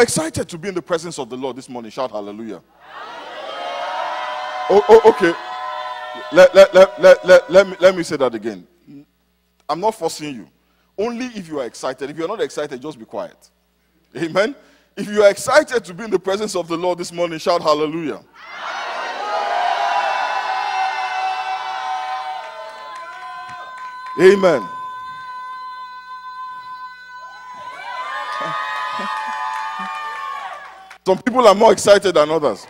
excited to be in the presence of the Lord this morning? Shout hallelujah. Oh, okay. Let me say that again. I'm not forcing you. Only if you are excited. If you're not excited, just be quiet. Amen. If you are excited to be in the presence of the Lord this morning, shout hallelujah. Amen. Some people are more excited than others.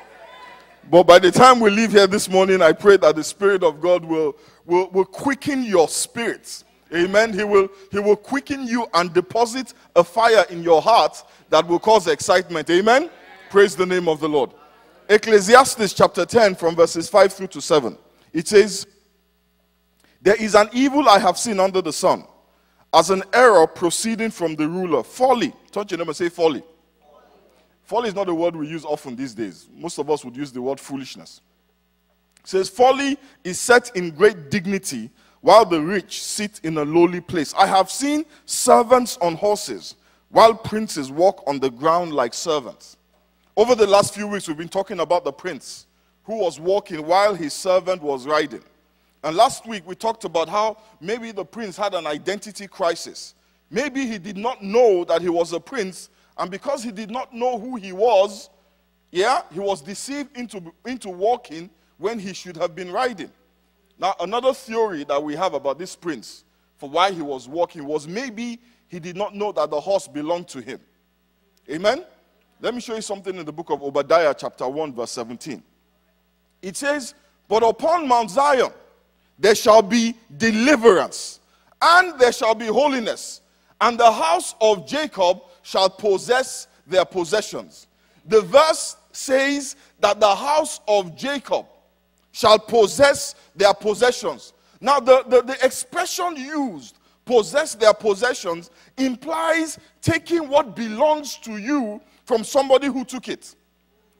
But by the time we leave here this morning, I pray that the Spirit of God will quicken your spirits. Amen. He will quicken you and deposit a fire in your heart that will cause excitement. Amen. Praise the name of the Lord. Ecclesiastes chapter 10 from verses 5 through to 7. It says, there is an evil I have seen under the sun, as an error proceeding from the ruler. Folly. Touch your name and say folly. Folly is not a word we use often these days. Most of us would use the word foolishness. It says, folly is set in great dignity, while the rich sit in a lowly place. I have seen servants on horses, while princes walk on the ground like servants. Over the last few weeks, we've been talking about the prince who was walking while his servant was riding. And last week, we talked about how maybe the prince had an identity crisis. Maybe he did not know that he was a prince, and because he did not know who he was, he was deceived into walking when he should have been riding. Now, another theory that we have about this prince, for why he was walking, was maybe he did not know that the horse belonged to him. Amen? Let me show you something in the book of Obadiah, chapter 1, verse 17. It says, but upon Mount Zion there shall be deliverance, and there shall be holiness, and the house of Jacob shall possess their possessions. The verse says that the house of Jacob shall possess their possessions. Now, the expression used, possess their possessions, implies taking what belongs to you from somebody who took it.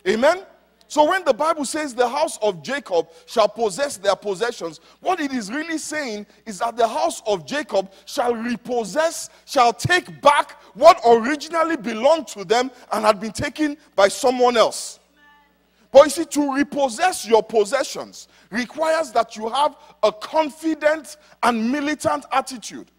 Amen? So when the Bible says the house of Jacob shall possess their possessions, what it is really saying is that the house of Jacob shall repossess, shall take back what originally belonged to them and had been taken by someone else. But you see, to repossess your possessions requires that you have a confident and militant attitude.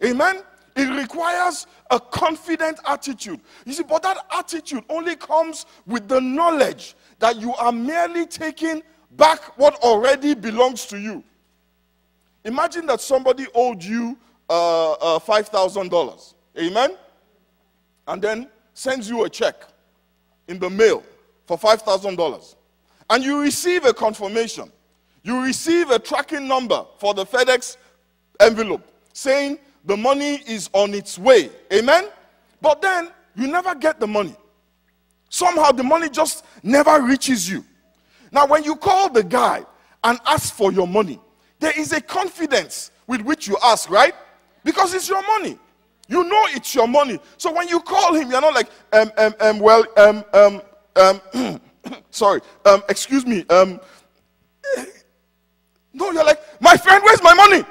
Amen? It requires a confident attitude. You see, but that attitude only comes with the knowledge that you are merely taking back what already belongs to you. Imagine that somebody owed you $5,000. Amen? And then sends you a check in the mail for $5,000. And you receive a confirmation. You receive a tracking number for the FedEx envelope saying the money is on its way. Amen? But then you never get the money. Somehow the money just never reaches you. Now when you call the guy and ask for your money, there is a confidence with which you ask, right? Because it's your money. You know it's your money. So when you call him, you're not like, sorry, excuse me. No, you're like, my friend, where's my money?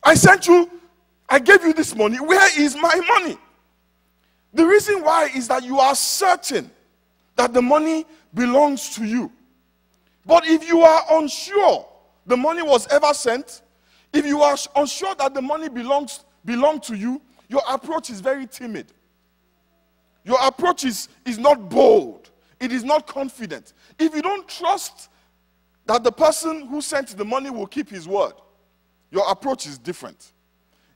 I sent you, I gave you this money. Where is my money? The reason why is that you are certain that the money belongs to you. But if you are unsure the money was ever sent, if you are unsure that the money belonged to you, your approach is very timid. Your approach is not bold. It is not confident. If you don't trust that the person who sent the money will keep his word, your approach is different.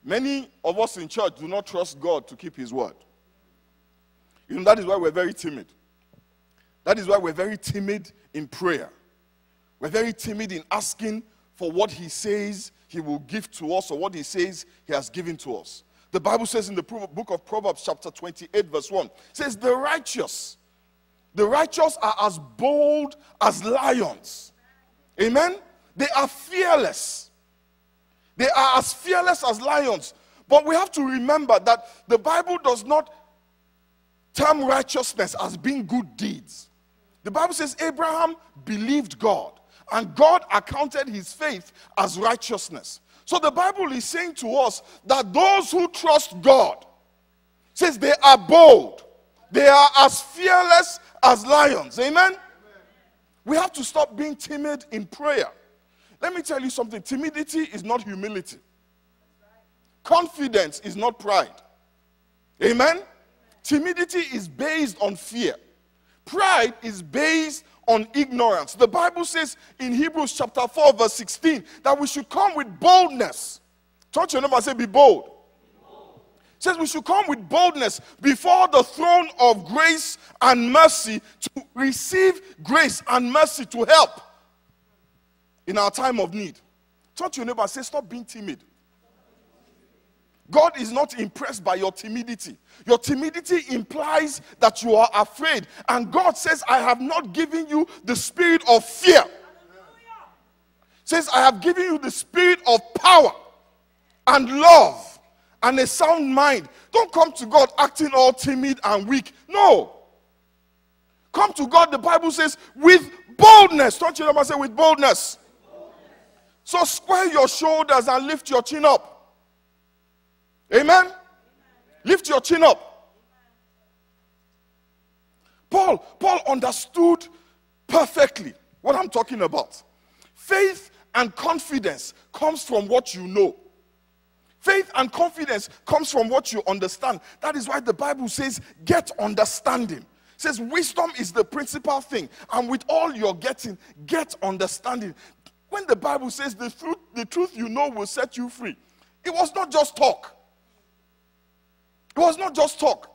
Many of us in church do not trust God to keep his word. You know, that is why we're very timid. That is why we're very timid in prayer. We're very timid in asking for what he says he will give to us or what he says he has given to us. The Bible says in the book of Proverbs chapter 28 verse 1, it says the righteous are as bold as lions. Amen? They are fearless. They are as fearless as lions. But we have to remember that the Bible does not term righteousness as being good deeds. The Bible says Abraham believed God, and God accounted his faith as righteousness. So the Bible is saying to us that those who trust God, Says they are bold. They are as fearless as lions. Amen? We have to stop being timid in prayer. Let me tell you something. Timidity is not humility. Confidence is not pride. Amen? Timidity is based on fear. Pride is based on ignorance. The Bible says in Hebrews chapter 4 verse 16 that we should come with boldness. Touch your neighbor and say, be bold. It says we should come with boldness before the throne of grace and mercy to receive grace and mercy to help in our time of need. Touch your neighbor and say, stop being timid. God is not impressed by your timidity. Your timidity implies that you are afraid. And God says, I have not given you the spirit of fear. Says, I have given you the spirit of power and love and a sound mind. Don't come to God acting all timid and weak. No. Come to God, the Bible says, with boldness. Don't you ever say with boldness? So square your shoulders and lift your chin up. Amen? Lift your chin up. Paul understood perfectly what I'm talking about. Faith and confidence comes from what you know. Faith and confidence comes from what you understand. That is why the Bible says, get understanding. It says wisdom is the principal thing. And with all you're getting, get understanding. When the Bible says the truth you know will set you free, it was not just talk. It was not just talk.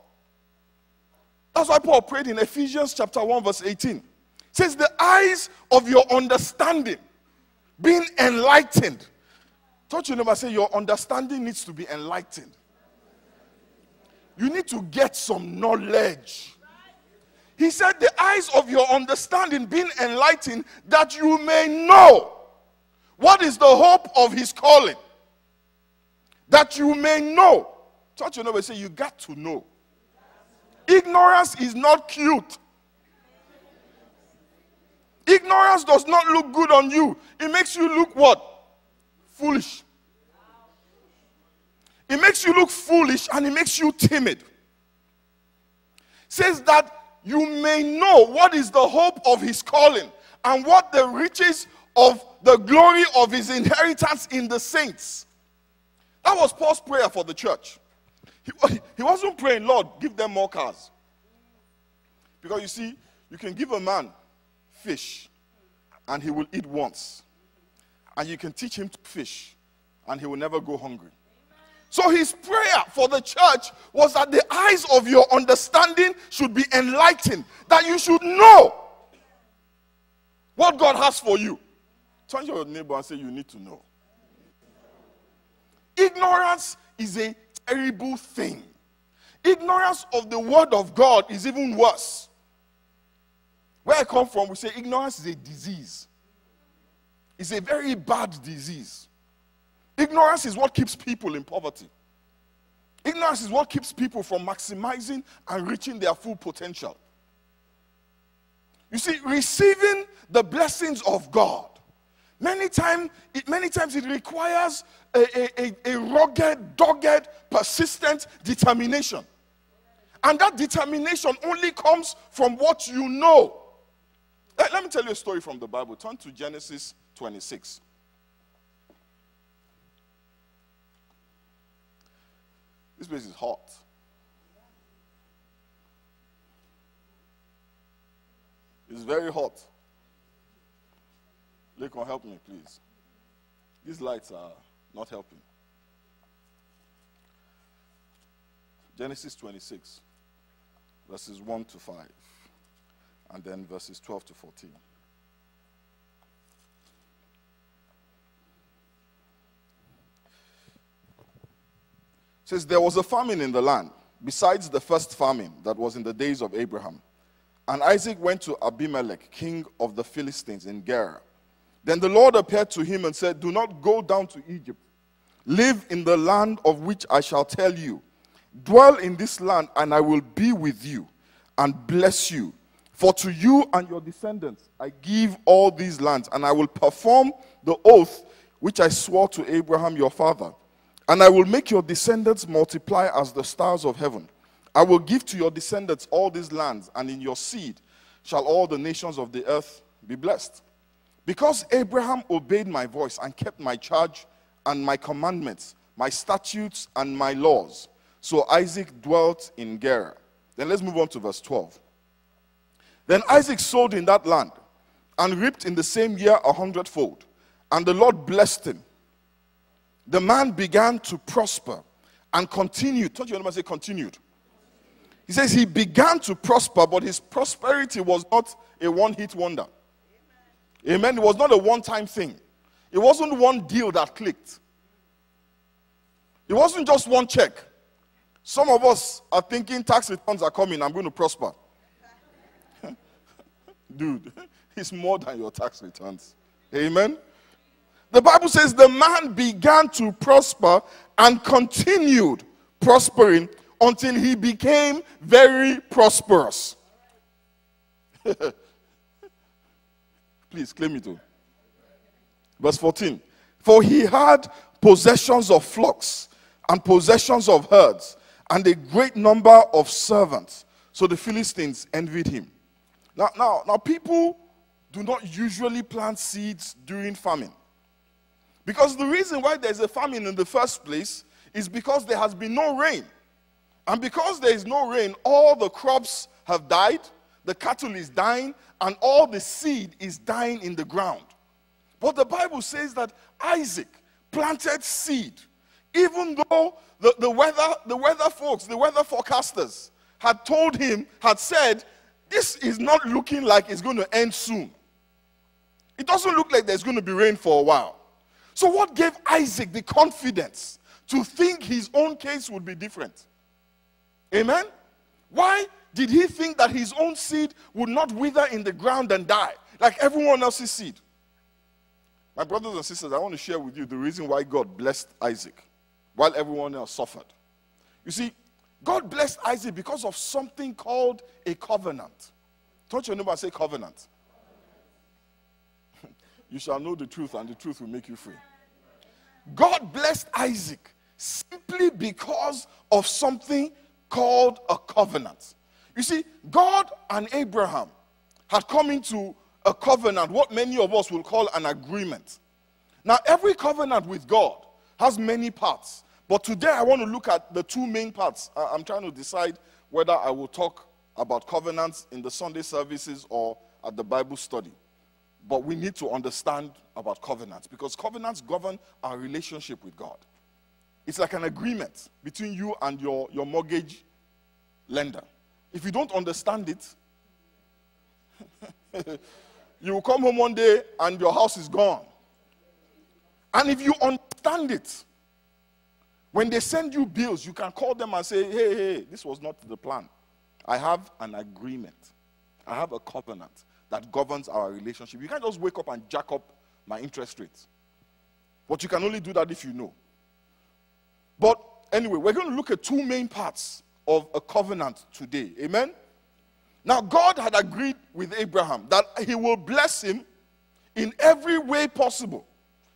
That's why Paul prayed in Ephesians chapter 1 verse 18. It says the eyes of your understanding being enlightened. Don't you never say your understanding needs to be enlightened. You need to get some knowledge. He said the eyes of your understanding being enlightened that you may know what is the hope of his calling. That you may know. Don't you never say you got to know. Ignorance is not cute. Ignorance does not look good on you. It makes you look what? Foolish. It makes you look foolish and it makes you timid. Says that you may know what is the hope of his calling and what the riches of the glory of his inheritance in the saints. That was Paul's prayer for the church. He wasn't praying, Lord, give them more cars. Because you see, you can give a man fish and he will eat once. And you can teach him to fish and he will never go hungry. So his prayer for the church was that the eyes of your understanding should be enlightened. That you should know what God has for you. Turn to your neighbor and say, you need to know. Ignorance is a terrible thing. Ignorance of the word of God is even worse. Where I come from, we say ignorance is a disease. It's a very bad disease. Ignorance is what keeps people in poverty. Ignorance is what keeps people from maximizing and reaching their full potential. You see, receiving the blessings of God, many times it requires a rugged, dogged, persistent determination. And that determination only comes from what you know. Let me tell you a story from the Bible. Turn to Genesis 26. This place is hot. It's very hot. Lekon, help me, please. These lights are not helping. Genesis 26, verses 1 to 5, and then verses 12 to 14. It says, there was a famine in the land, besides the first famine that was in the days of Abraham. And Isaac went to Abimelech, king of the Philistines, in Gerar. Then the Lord appeared to him and said, do not go down to Egypt. Live in the land of which I shall tell you. Dwell in this land, and I will be with you and bless you. For to you and your descendants I give all these lands, and I will perform the oath which I swore to Abraham your father. And I will make your descendants multiply as the stars of heaven, I will give to your descendants all these lands, and in your seed shall all the nations of the earth be blessed. Because Abraham obeyed my voice and kept my charge and my commandments, my statutes and my laws, so Isaac dwelt in Gerar. Then let's move on to verse 12. Then Isaac sowed in that land and reaped in the same year 100-fold. And the Lord blessed him. The man began to prosper and continued. Don't you say continued? He says he began to prosper, but his prosperity was not a one-hit wonder. Amen. It was not a one-time thing. It wasn't one deal that clicked. It wasn't just one check. Some of us are thinking tax returns are coming, I'm going to prosper. Dude, it's more than your tax returns. Amen. The Bible says the man began to prosper and continued prospering until he became very prosperous. Please claim it too. Verse 14. For he had possessions of flocks and possessions of herds and a great number of servants. So the Philistines envied him. Now people do not usually plant seeds during famine. Because the reason why there's a famine in the first place is because there has been no rain. And because there is no rain, all the crops have died, the cattle is dying, and all the seed is dying in the ground. But the Bible says that Isaac planted seed, even though the weather folks, the weather forecasters had told him, had said, this is not looking like it's going to end soon. It doesn't look like there's going to be rain for a while. So what gave Isaac the confidence to think his own case would be different? Amen? Why did he think that his own seed would not wither in the ground and die like everyone else's seed? My brothers and sisters, I want to share with you the reason why God blessed Isaac while everyone else suffered. You see, God blessed Isaac because of something called a covenant. Touch your neighbor and say covenant. You shall know the truth, and the truth will make you free. God blessed Isaac simply because of something called a covenant. You see, God and Abraham had come into a covenant, what many of us will call an agreement. Now, every covenant with God has many parts. But today I want to look at the two main parts. I'm trying to decide whether I will talk about covenants in the Sunday services or at the Bible study. But we need to understand about covenants, because covenants govern our relationship with God. It's like an agreement between you and your mortgage lender. If you don't understand it, you will come home one day and your house is gone. And if you understand it, when they send you bills, you can call them and say, hey, this was not the plan. I have an agreement. I have a covenant that governs our relationship. You can't just wake up and jack up my interest rates. But you can only do that if you know. But anyway, we're going to look at two main parts of a covenant today. Amen? Now, God had agreed with Abraham that he will bless him in every way possible.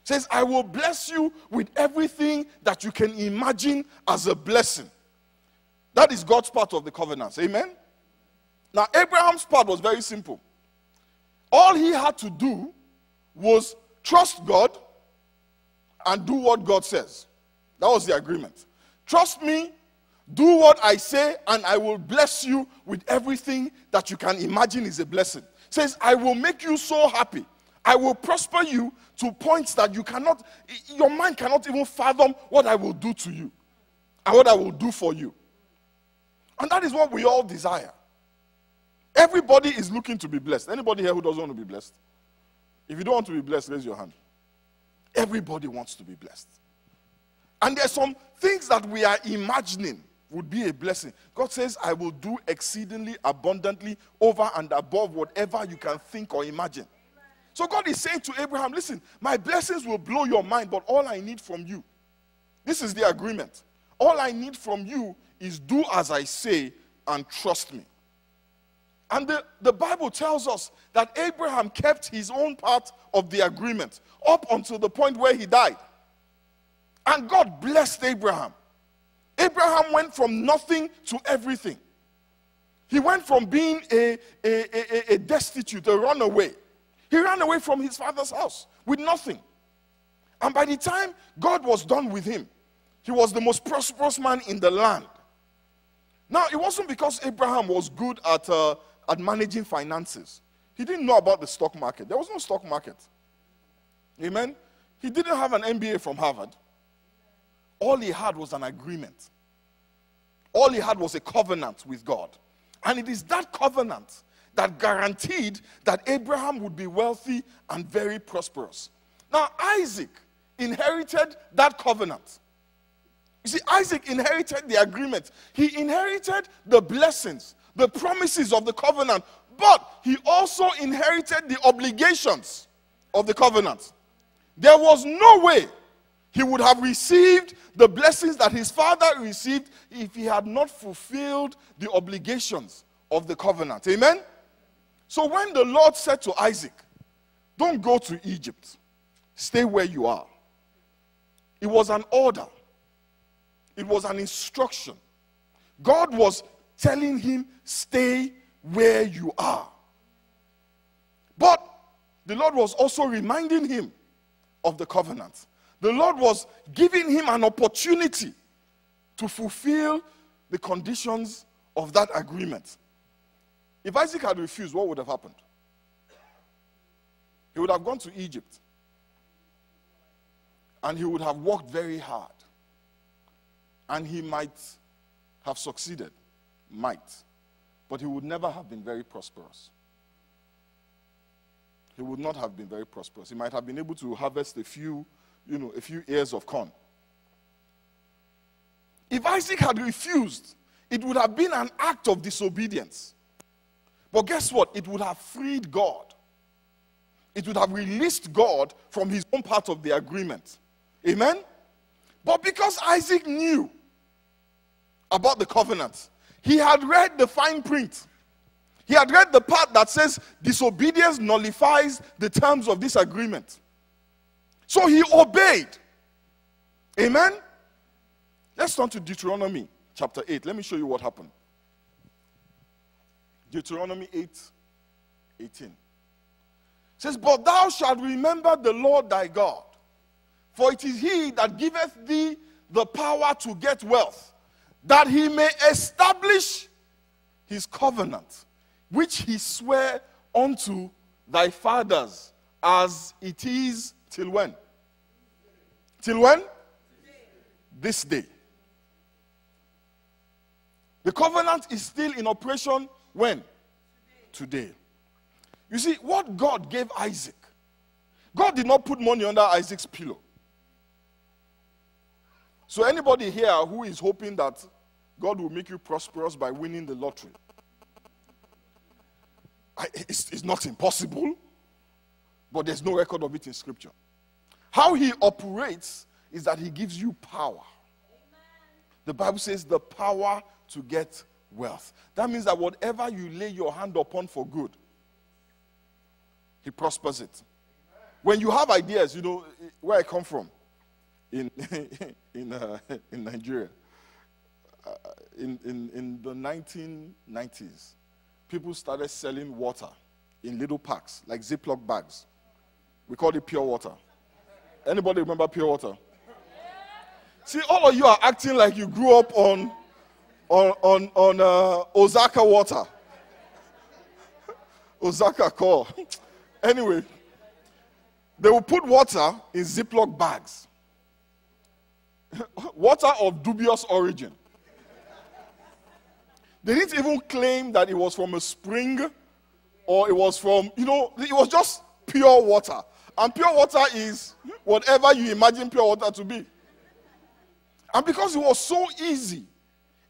He says, I will bless you with everything that you can imagine as a blessing. That is God's part of the covenant. Amen? Now, Abraham's part was very simple. All he had to do was trust God and do what God says. That was the agreement. Trust me, do what I say, and I will bless you with everything that you can imagine is a blessing. It says, I will make you so happy. I will prosper you to points that you cannot, your mind cannot even fathom what I will do to you and what I will do for you. And that is what we all desire. Everybody is looking to be blessed. Anybody here who doesn't want to be blessed? If you don't want to be blessed, raise your hand. Everybody wants to be blessed. And there's some things that we are imagining would be a blessing. God says, I will do exceedingly abundantly over and above whatever you can think or imagine. So God is saying to Abraham, listen, my blessings will blow your mind, but all I need from you, this is the agreement. All I need from you is do as I say and trust me. And the Bible tells us that Abraham kept his own part of the agreement up until the point where he died. And God blessed Abraham. Abraham went from nothing to everything. He went from being a destitute, a runaway. He ran away from his father's house with nothing. And by the time God was done with him, he was the most prosperous man in the land. Now, it wasn't because Abraham was good at managing finances. He didn't know about the stock market. There was no stock market. Amen? He didn't have an MBA from Harvard. All he had was an agreement. All he had was a covenant with God. And it is that covenant that guaranteed that Abraham would be wealthy and very prosperous. Now, Isaac inherited that covenant. You see, Isaac inherited the agreement. He inherited the blessings, the promises of the covenant, but he also inherited the obligations of the covenant. There was no way he would have received the blessings that his father received if he had not fulfilled the obligations of the covenant. Amen? So when the Lord said to Isaac, don't go to Egypt, stay where you are, it was an order. It was an instruction. God was telling him, stay where you are. But the Lord was also reminding him of the covenant. The Lord was giving him an opportunity to fulfill the conditions of that agreement. If Isaac had refused, what would have happened? He would have gone to Egypt. And he would have worked very hard. And he might have succeeded. Might. But he would never have been very prosperous. He would not have been very prosperous. He might have been able to harvest a few ears of corn. If Isaac had refused, it would have been an act of disobedience. But guess what? It would have freed God. It would have released God from his own part of the agreement. Amen? But because Isaac knew about the covenant, he had read the fine print. He had read the part that says disobedience nullifies the terms of this agreement. So he obeyed. Amen? Let's turn to Deuteronomy chapter 8. Let me show you what happened. Deuteronomy 8:18. It says, but thou shalt remember the Lord thy God, for it is he that giveth thee the power to get wealth, that he may establish his covenant, which he sware unto thy fathers, as it is till when? Till when? This day. The covenant is still in operation when? Today. You see, what God gave Isaac, God did not put money under Isaac's pillow. So anybody here who is hoping that God will make you prosperous by winning the lottery, it's not impossible, but there's no record of it in Scripture. How he operates is that he gives you power. Amen. The Bible says the power to get wealth. That means that whatever you lay your hand upon for good, he prospers it. When you have ideas, where I come from, in Nigeria, in the 1990s, people started selling water in little packs, like Ziploc bags. We called it pure water. Anybody remember pure water? See, all of you are acting like you grew up on Osaka water. Osaka core. Anyway, they will put water in Ziploc bags. Water of dubious origin. They didn't even claim that it was from a spring or it was from, it was just pure water. And pure water is whatever you imagine pure water to be. And because it was so easy,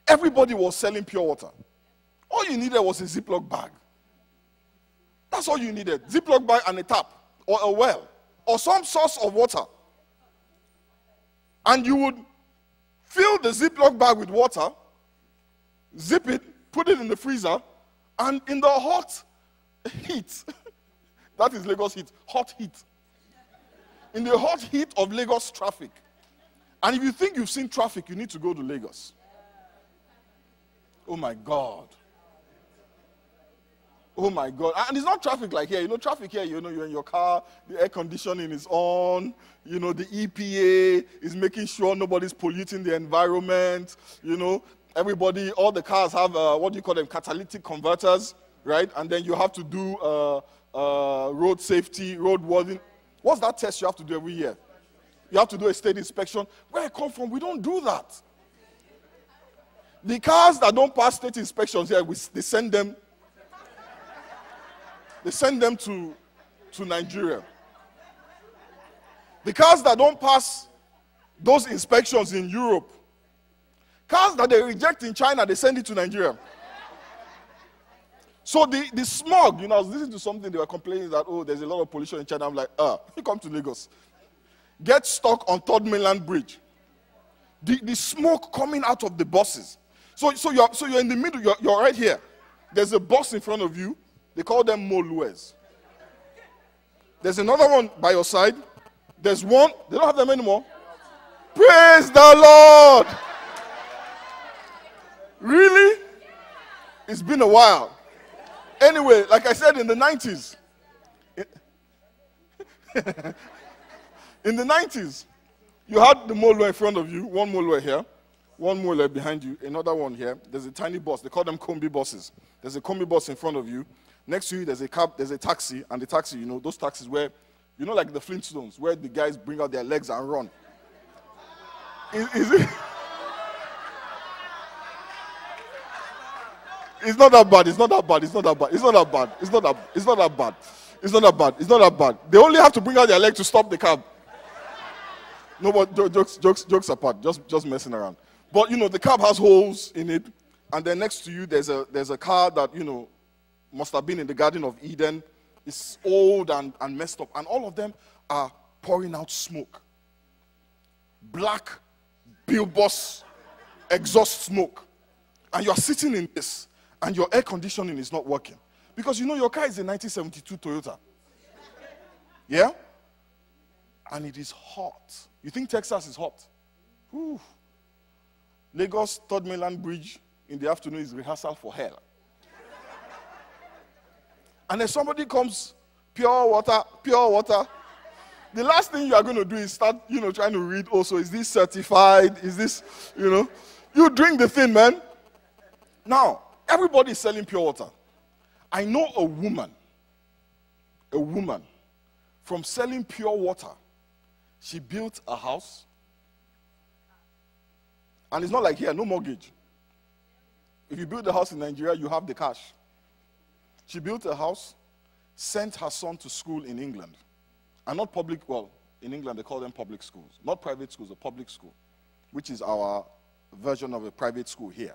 everybody was selling pure water. All you needed was a Ziploc bag. That's all you needed. Ziploc bag and a tap or a well or some source of water. And you would fill the Ziploc bag with water, zip it, put it in the freezer, and in the hot heat, that is Lagos heat, hot heat. In the hot heat of Lagos traffic. And if you think you've seen traffic, you need to go to Lagos. Oh my God. Oh my God. And it's not traffic like here. You know, traffic here, you know, you're in your car, the air conditioning is on, you know, the EPA is making sure nobody's polluting the environment, you know. Everybody, all the cars have, what do you call them, catalytic converters, right? And then you have to do road safety, road worthiness. What's that test you have to do every year? You have to do a state inspection. Where I come from, we don't do that. The cars that don't pass state inspections here, they send them to Nigeria. The cars that don't pass those inspections in Europe, cars that they reject in China, they send it to Nigeria. So the smog, you know, I was listening to something, they were complaining that, oh, there's a lot of pollution in China. I'm like, you come to Lagos. Get stuck on Third Mainland Bridge. The smoke coming out of the buses. So you're in the middle, you're right here. There's a bus in front of you. They call them molues. There's another one by your side. There's one, they don't have them anymore. Praise the Lord. Really? It's been a while. Anyway, like I said, in the 90s, in the 90s, you had the molo in front of you, one molo here, one molo behind you, another one here. There's a tiny bus. They call them combi buses. There's a combi bus in front of you. Next to you, there's a cab, there's a taxi, and the taxi, you know, those taxis where, you know, like the Flintstones, where the guys bring out their legs and run. Is it? It's not that bad. It's not that bad. It's not that bad. It's not that bad. It's not that. It's not that bad. It's not that bad. It's not that bad. They only have to bring out their leg to stop the cab. No, but jokes apart. Just messing around. But you know, the cab has holes in it, and then next to you, there's a car that, you know, must have been in the Garden of Eden. It's old and messed up, and all of them are pouring out smoke. Black billboss exhaust smoke, and you are sitting in this. And your air conditioning is not working. Because you know your car is a 1972 Toyota. Yeah? And it is hot. You think Texas is hot? Whew. Lagos, Third Mainland Bridge in the afternoon is rehearsal for hell. And then somebody comes, pure water. The last thing you are going to do is start, you know, trying to read also, is this certified? Is this, you know? You drink the thing, man. Now, everybody is selling pure water. I know a woman, from selling pure water, she built a house. And it's not like here, no mortgage. If you build a house in Nigeria, you have the cash. She built a house, sent her son to school in England. And not public, well, in England they call them public schools. Not private schools, a public school, which is our version of a private school here.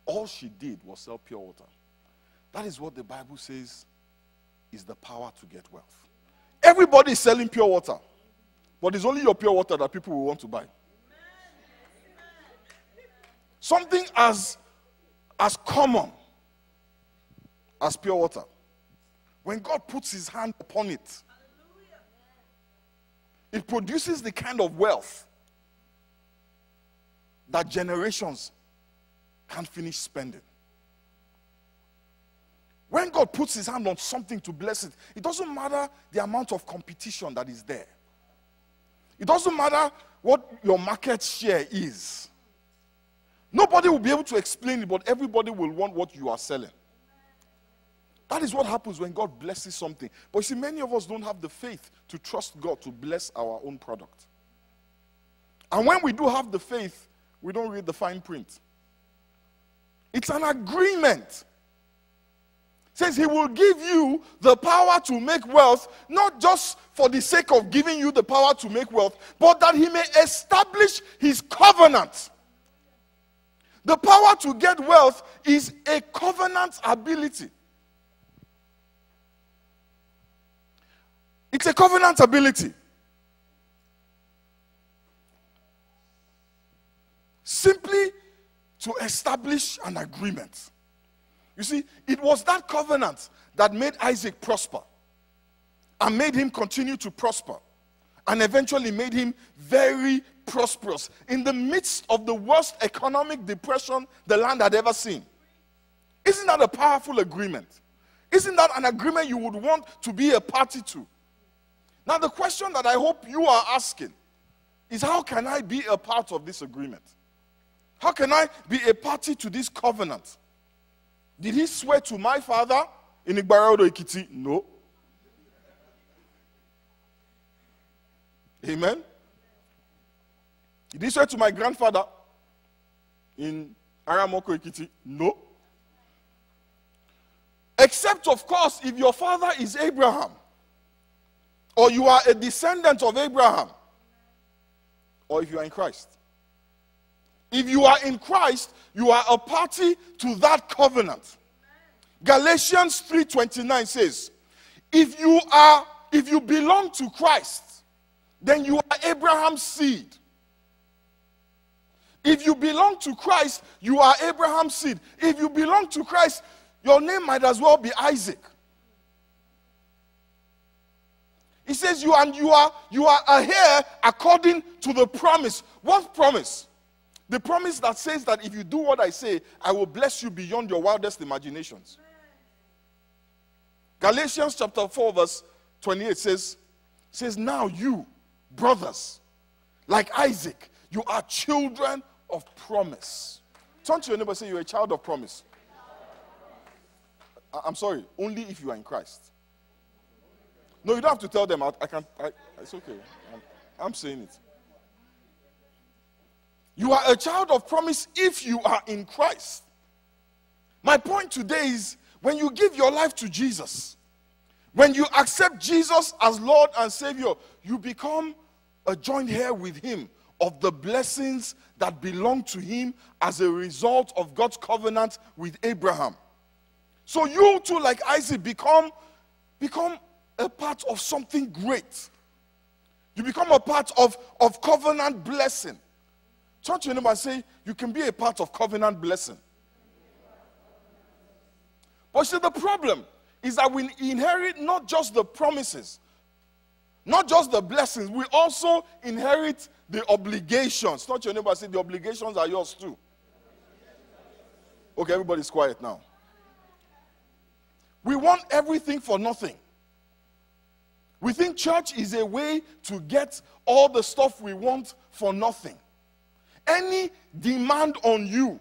All she did was sell pure water. That is what the Bible says is the power to get wealth. Everybody is selling pure water. But it's only your pure water that people will want to buy. Something as common as pure water. When God puts his hand upon it, it produces the kind of wealth that generations can't finish spending. When God puts his hand on something to bless it, it doesn't matter the amount of competition that is there. It doesn't matter what your market share is. Nobody will be able to explain it, but everybody will want what you are selling. That is what happens when God blesses something. But you see, many of us don't have the faith to trust God to bless our own product. And when we do have the faith, we don't read the fine print. It's an agreement. It says he will give you the power to make wealth, not just for the sake of giving you the power to make wealth, but that he may establish his covenant. The power to get wealth is a covenant ability. It's a covenant ability. Simply to establish an agreement. You see, it was that covenant that made Isaac prosper and made him continue to prosper and eventually made him very prosperous in the midst of the worst economic depression the land had ever seen. Isn't that a powerful agreement? Isn't that an agreement you would want to be a party to? Now, the question that I hope you are asking is, how can I be a part of this agreement? How can I be a party to this covenant? Did he swear to my father in Igbarodo Ekiti? No. Amen. Did he swear to my grandfather in Aramoko Ekiti? No. Except, of course, if your father is Abraham, or you are a descendant of Abraham, or if you are in Christ. If you are in Christ, you are a party to that covenant. Galatians 3:29 says, if you belong to Christ, then you are Abraham's seed. If you belong to Christ, you are Abraham's seed. If you belong to Christ, your name might as well be Isaac. He says you are a heir according to the promise. What promise? The promise that says that if you do what I say, I will bless you beyond your wildest imaginations. Galatians chapter 4 verse 28 says, now you, brothers, like Isaac, you are children of promise. Turn to your neighbor and say, you're a child of promise. I'm sorry, only if you are in Christ. No, you don't have to tell them. It's okay. I'm saying it. You are a child of promise if you are in Christ. My point today is, when you give your life to Jesus, when you accept Jesus as Lord and Savior, you become a joint heir with him of the blessings that belong to him as a result of God's covenant with Abraham. So you too, like Isaac, become a part of something great. You become a part of covenant blessing. Turn to your neighbor and say, you can be a part of covenant blessing. But see, the problem is that we inherit not just the promises, not just the blessings, we also inherit the obligations. Turn to your neighbor and say, the obligations are yours too. Okay, everybody's quiet now. We want everything for nothing. We think church is a way to get all the stuff we want for nothing. Any demand on you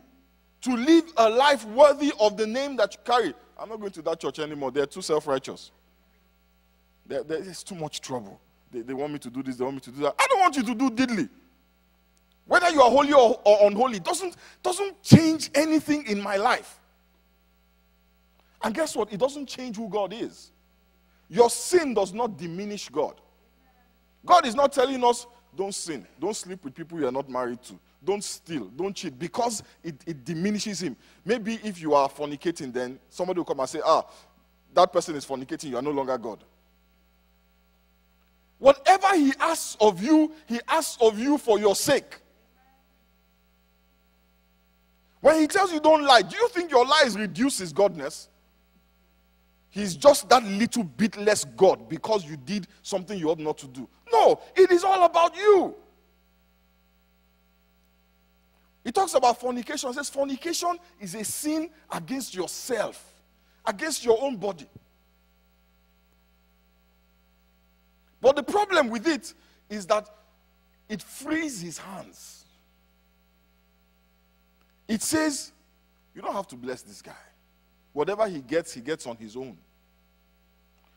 to live a life worthy of the name that you carry. I'm not going to that church anymore. They're too self-righteous. There's too much trouble. They want me to do this, they want me to do that. I don't want you to do diddly. Whether you are holy or unholy doesn't change anything in my life. And guess what? It doesn't change who God is. Your sin does not diminish God. God is not telling us, don't sin, don't sleep with people you are not married to, don't steal, don't cheat, because it diminishes him. Maybe if you are fornicating, then somebody will come and say, that person is fornicating, you are no longer God. Whatever he asks of you for your sake. When he tells you don't lie, do you think your lies reduce his godness? He's just that little bit less God because you did something you ought not to do. No, it is all about you. He talks about fornication. He says fornication is a sin against yourself, against your own body. But the problem with it is that it frees his hands. It says, you don't have to bless this guy. Whatever he gets on his own.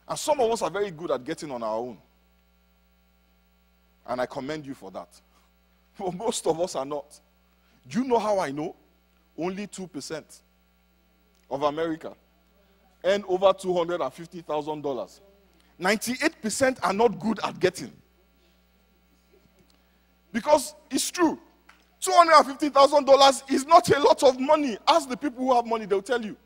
And some of us are very good at getting on our own. And I commend you for that. But most of us are not. Do you know how I know? Only 2% of America earn over $250,000. 98% are not good at getting. Because it's true. $250,000 is not a lot of money. Ask the people who have money, they'll tell you.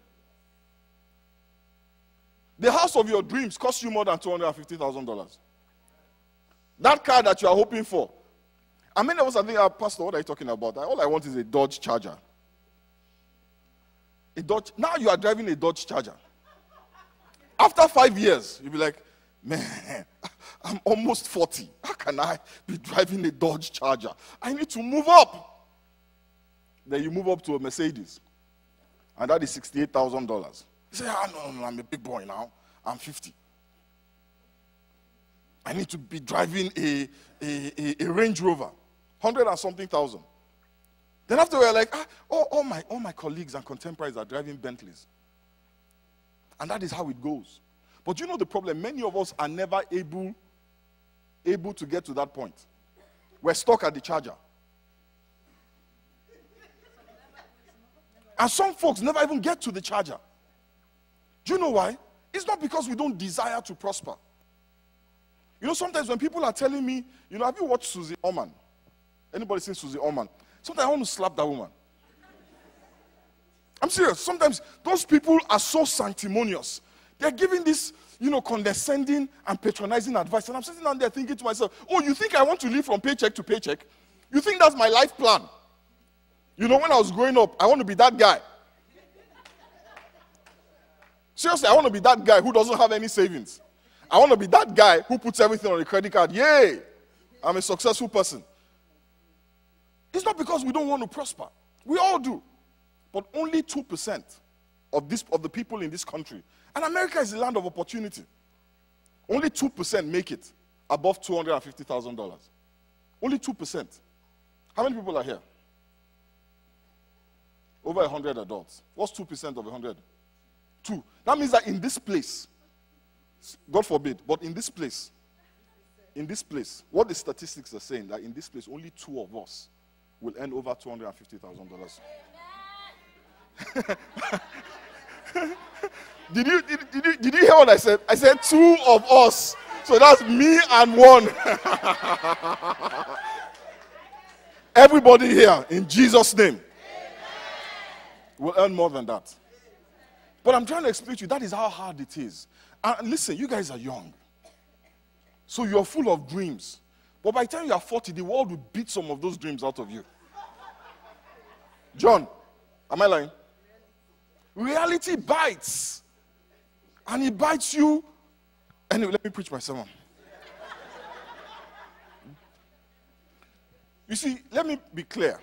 The house of your dreams costs you more than $250,000. That car that you are hoping for. I mean, of us, I think, Pastor, what are you talking about? All I want is a Dodge Charger. Now you are driving a Dodge Charger. After 5 years, you'll be like, man, I'm almost 40. How can I be driving a Dodge Charger? I need to move up. Then you move up to a Mercedes. And that is $68,000. You say, no, I'm a big boy now. I'm 50. I need to be driving a Range Rover. 100 and something thousand. Then after we're like, all my colleagues and contemporaries are driving Bentleys. And that is how it goes. But you know the problem? Many of us are never able to get to that point. We're stuck at the charger. And some folks never even get to the charger. Do you know why? It's not because we don't desire to prosper. You know, sometimes when people are telling me, you know, have you watched Susie Orman? Anybody seen Susie Orman? Sometimes I want to slap that woman. I'm serious. Sometimes those people are so sanctimonious. They're giving this, you know, condescending and patronizing advice. And I'm sitting down there thinking to myself, oh, you think I want to live from paycheck to paycheck? You think that's my life plan? You know, when I was growing up, I want to be that guy. Seriously, I want to be that guy who doesn't have any savings. I want to be that guy who puts everything on a credit card. Yay! I'm a successful person. It's not because we don't want to prosper. We all do. But only 2% of the people in this country, and America is the land of opportunity, only 2% make it above $250,000. Only 2%. How many people are here? Over 100 adults. What's 2% of 100? 2. That means that in this place, God forbid, but in this place, what the statistics are saying, that in this place, only 2 of us will earn over $250,000. Did you hear what I said? I said 2 of us. So that's me and 1. Everybody here, in Jesus' name, will earn more than that. But I'm trying to explain to you, that is how hard it is. And listen, you guys are young. So you're full of dreams. But by the time you are 40, the world will beat some of those dreams out of you. John, am I lying? Reality bites. And it bites you. Anyway, let me preach my sermon. You see, let me be clear.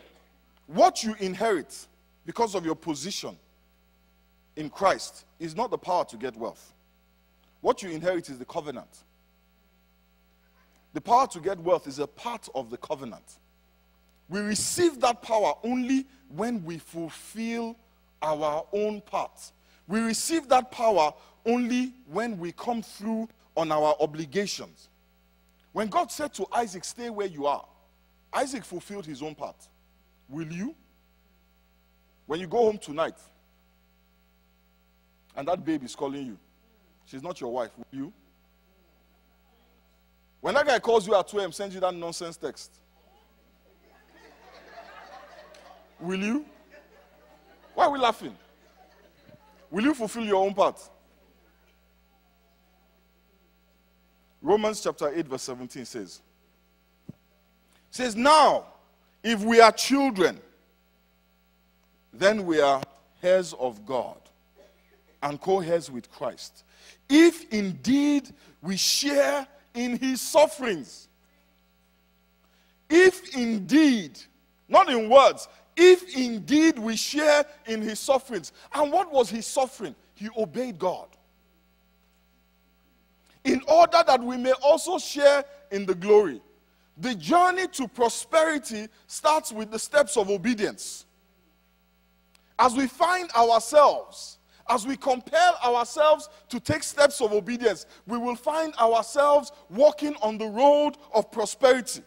What you inherit because of your position in Christ is not the power to get wealth. What you inherit is the covenant. The power to get wealth is a part of the covenant. We receive that power only when we fulfill our own part. We receive that power only when we come through on our obligations. When God said to Isaac, stay where you are, Isaac fulfilled his own part. Will you? When you go home tonight, and that baby is calling you, she's not your wife, will you? When that guy calls you at 2 a.m., sends you that nonsense text, will you? Why are we laughing? Will you fulfill your own part? Romans chapter 8 verse 17 says, now, if we are children, then we are heirs of God and co-heirs with Christ. If indeed we share in his sufferings. If indeed, not in words, if indeed we share in his sufferings. And what was his suffering? He obeyed God. In order that we may also share in the glory. The journey to prosperity starts with the steps of obedience. As we find ourselves, as we compel ourselves to take steps of obedience, we will find ourselves walking on the road of prosperity.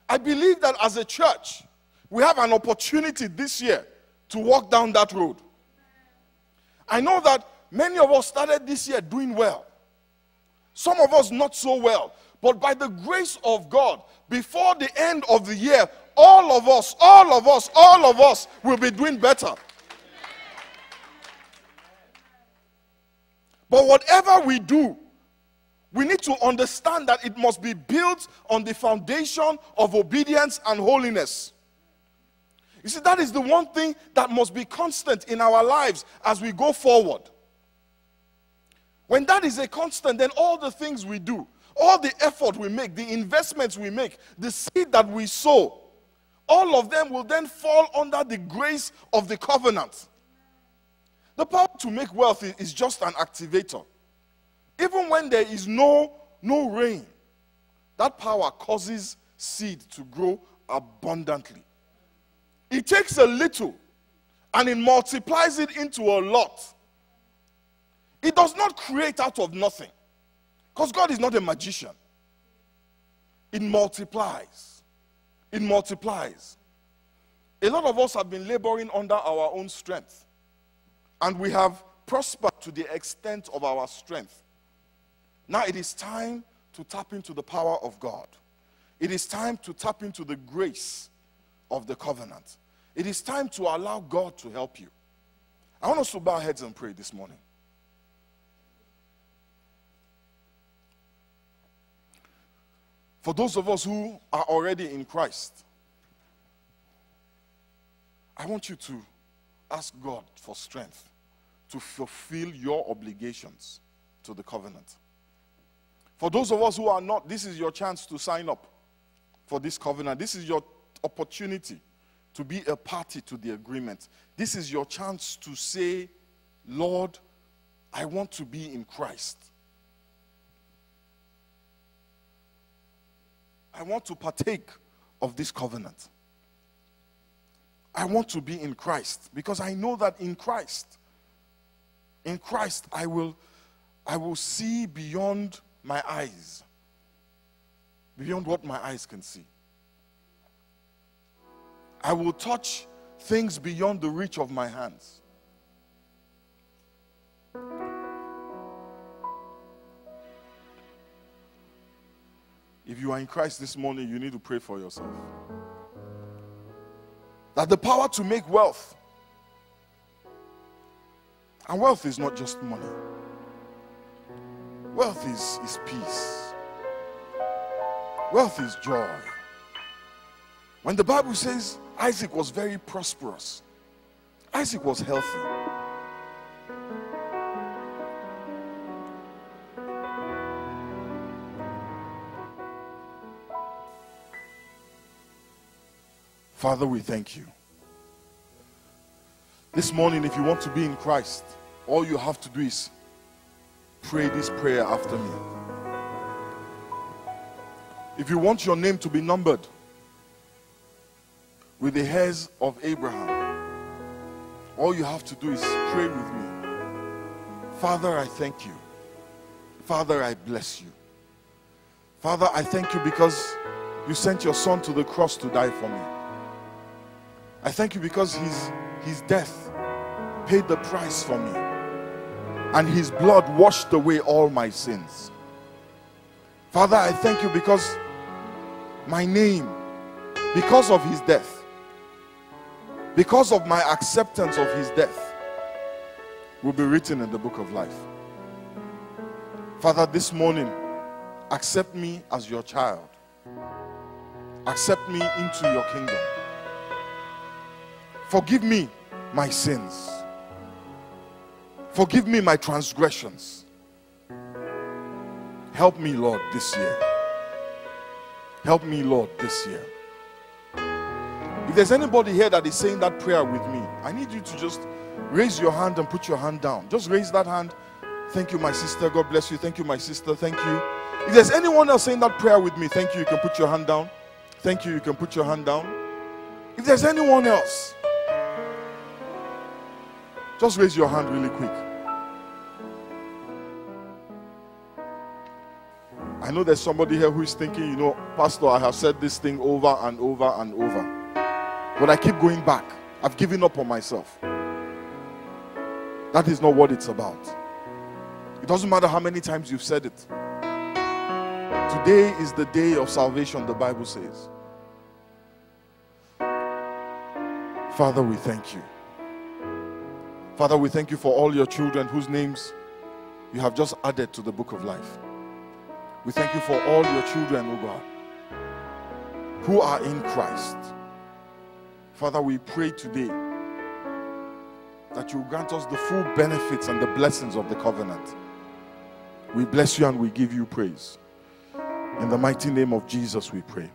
I believe that as a church, we have an opportunity this year to walk down that road. I know that many of us started this year doing well. Some of us not so well. But by the grace of God, before the end of the year, all of us will be doing better. But whatever we do, we need to understand that it must be built on the foundation of obedience and holiness. You see, that is the one thing that must be constant in our lives as we go forward. When that is a constant, then all the things we do, all the effort we make, the investments we make, the seed that we sow, all of them will then fall under the grace of the covenant. The power to make wealth is just an activator. Even when there is no rain, that power causes seed to grow abundantly. It takes a little and it multiplies it into a lot. It does not create out of nothing, because God is not a magician. It multiplies. It multiplies. A lot of us have been laboring under our own strength, and we have prospered to the extent of our strength. Now it is time to tap into the power of God. It is time to tap into the grace of the covenant. It is time to allow God to help you. I want us to bow our heads and pray this morning. For those of us who are already in Christ, I want you to ask God for strength to fulfill your obligations to the covenant. For those of us who are not, this is your chance to sign up for this covenant. This is your opportunity to be a party to the agreement. This is your chance to say, Lord, I want to be in Christ. I want to partake of this covenant. I want to be in Christ, because I know that in Christ I will see beyond my eyes, beyond what my eyes can see. I will touch things beyond the reach of my hands. If you are in Christ this morning, you need to pray for yourself. That the power to make wealth, and wealth is not just money. Wealth is peace. Wealth is joy. When the Bible says Isaac was very prosperous, Isaac was healthy. Father, we thank you. This morning, if you want to be in Christ, all you have to do is pray this prayer after me. If you want your name to be numbered with the hairs of Abraham, all you have to do is pray with me. Father, I thank you. Father, I bless you. Father, I thank you because you sent your son to the cross to die for me. I thank you because his death paid the price for me, and his blood washed away all my sins. Father, I thank you because my name, because of his death, because of my acceptance of his death, will be written in the book of life. Father, this morning, accept me as your child. Accept me into your kingdom. Forgive me my sins. Forgive me my transgressions. Help me, Lord, this year. Help me, Lord, this year. If there's anybody here that is saying that prayer with me, I need you to just raise your hand and put your hand down. Just raise that hand. Thank you, my sister. God bless you. Thank you, my sister. Thank you. If there's anyone else saying that prayer with me, thank you. You can put your hand down. Thank you. You can put your hand down. If there's anyone else, just raise your hand really quick. I know there's somebody here who is thinking, you know, Pastor, I have said this thing over and over and over, but I keep going back. I've given up on myself. That is not what it's about. It doesn't matter how many times you've said it. Today is the day of salvation, the Bible says. Father, we thank you. Father, we thank you for all your children whose names you have just added to the book of life. We thank you for all your children, oh God, who are in Christ. Father, we pray today that you grant us the full benefits and the blessings of the covenant. We bless you and we give you praise. In the mighty name of Jesus we pray.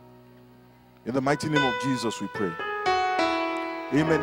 In the mighty name of Jesus we pray. Amen.